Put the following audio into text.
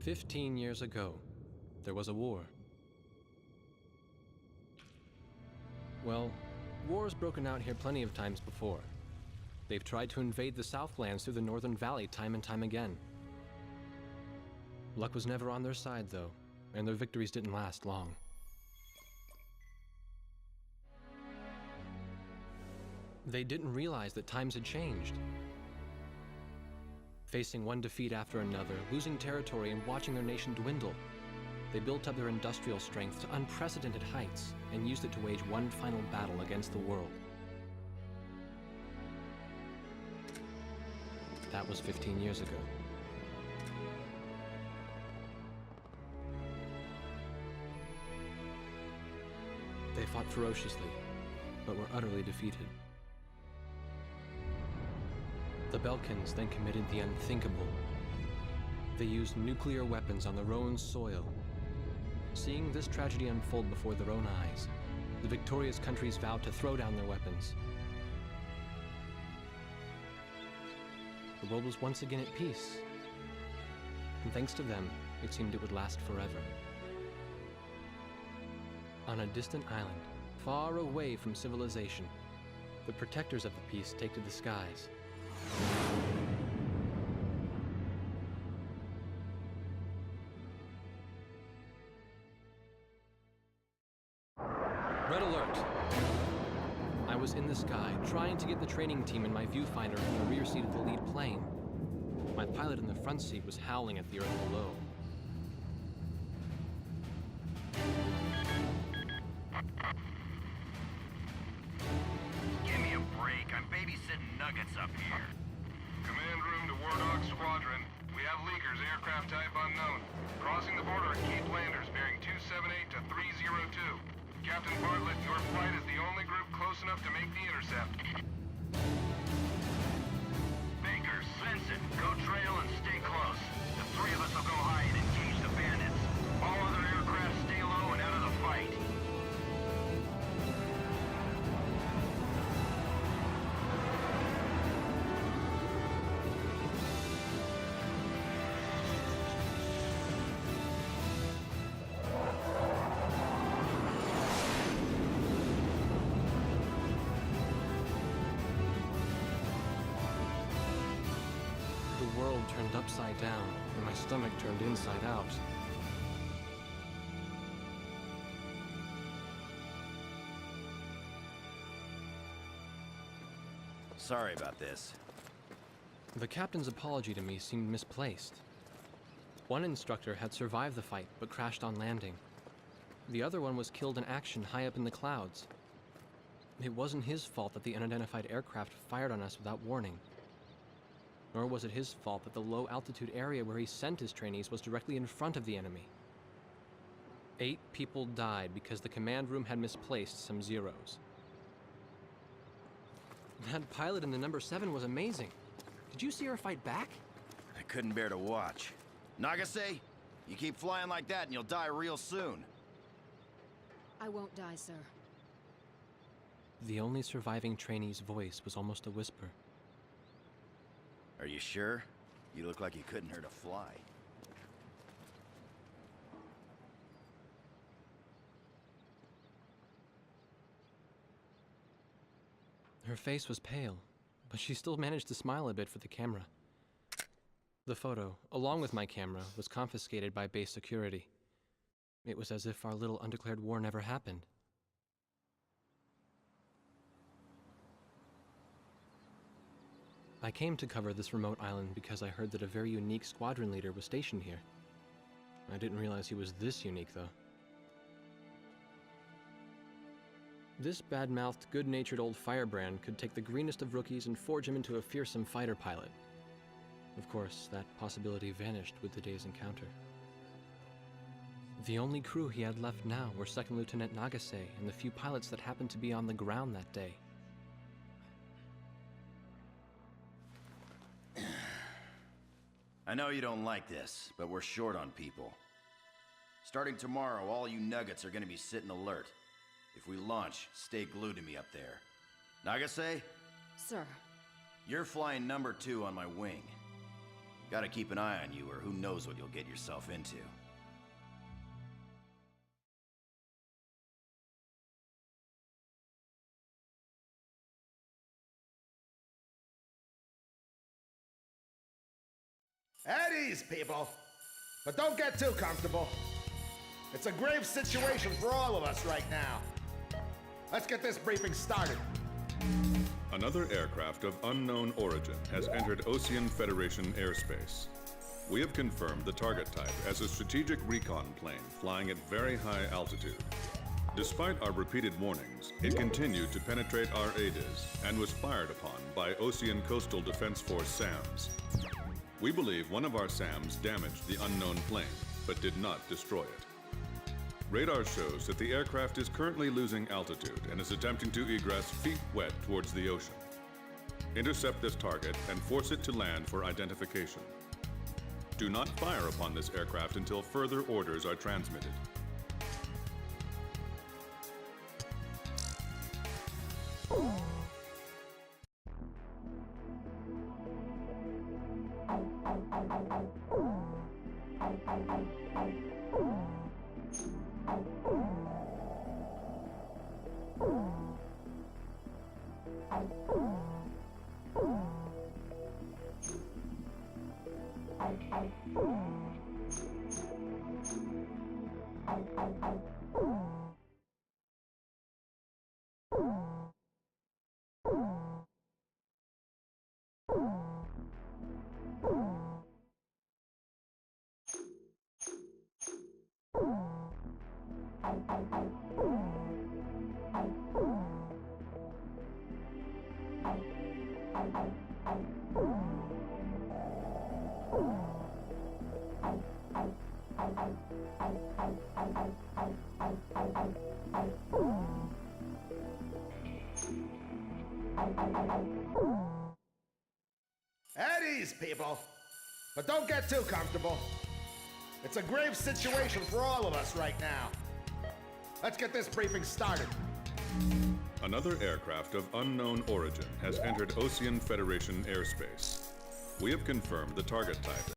"15 years ago, there was a war. Well, war's broken out here plenty of times before. They've tried to invade the Southlands through the Northern Valley time and time again. Luck was never on their side, though, and their victories didn't last long. They didn't realize that times had changed. Facing one defeat after another, losing territory and watching their nation dwindle, they built up their industrial strength to unprecedented heights and used it to wage one final battle against the world. That was 15 years ago. They fought ferociously, but were utterly defeated. The Belkans then committed the unthinkable. They used nuclear weapons on their own soil. Seeing this tragedy unfold before their own eyes, the victorious countries vowed to throw down their weapons. The world was once again at peace, and thanks to them, it seemed it would last forever. On a distant island, far away from civilization, the protectors of the peace take to the skies. Red alert! I was in the sky, trying to get the training team in my viewfinder from the rear seat of the lead plane. My pilot in the front seat was howling at the earth below. Give me a break. I'm babysitting nuggets up here. Command room to War Dog Squadron. We have leakers, aircraft type unknown. Crossing the border at Cape Landers, bearing 278 to 302. Captain Bartlett, your flight is the only group close enough to make the intercept. Baker, Svensson, go trail and stay close. The three of us will go high and engage the bandits. All other aircraft stay low and out of the fight. The world turned upside down, and my stomach turned inside out. Sorry about this. The captain's apology to me seemed misplaced. One instructor had survived the fight, but crashed on landing. The other one was killed in action high up in the clouds. It wasn't his fault that the unidentified aircraft fired on us without warning. Nor was it his fault that the low-altitude area where he sent his trainees was directly in front of the enemy. 8 people died because the command room had misplaced some zeros. That pilot in the number 7 was amazing. Did you see her fight back? I couldn't bear to watch. Nagase, you keep flying like that and you'll die real soon. I won't die, sir. The only surviving trainee's voice was almost a whisper. Are you sure? You look like you couldn't hurt a fly. Her face was pale, but she still managed to smile a bit for the camera. The photo, along with my camera, was confiscated by base security. It was as if our little undeclared war never happened. I came to cover this remote island because I heard that a very unique squadron leader was stationed here. I didn't realize he was this unique, though. This bad-mouthed, good-natured old firebrand could take the greenest of rookies and forge him into a fearsome fighter pilot. Of course, that possibility vanished with the day's encounter. The only crew he had left now were Second Lieutenant Nagase and the few pilots that happened to be on the ground that day. I know you don't like this, but we're short on people. Starting tomorrow, all you nuggets are gonna be sitting alert. If we launch, stay glued to me up there. Nagase? Sir. You're flying number 2 on my wing. Gotta keep an eye on you, or who knows what you'll get yourself into. At ease, people. But don't get too comfortable. It's a grave situation for all of us right now. Let's get this briefing started. Another aircraft of unknown origin has entered Ocean Federation airspace. We have confirmed the target type as a strategic recon plane flying at very high altitude. Despite our repeated warnings, it continued to penetrate our ADIS and was fired upon by Ocean Coastal Defense Force SAMs. We believe one of our SAMs damaged the unknown plane, but did not destroy it. Radar shows that the aircraft is currently losing altitude and is attempting to egress feet wet towards the ocean. Intercept this target and force it to land for identification. Do not fire upon this aircraft until further orders are transmitted. At ease, people. But don't get too comfortable. It's a grave situation for all of us right now. Let's get this briefing started. Another aircraft of unknown origin has entered Ocean Federation airspace. We have confirmed the target type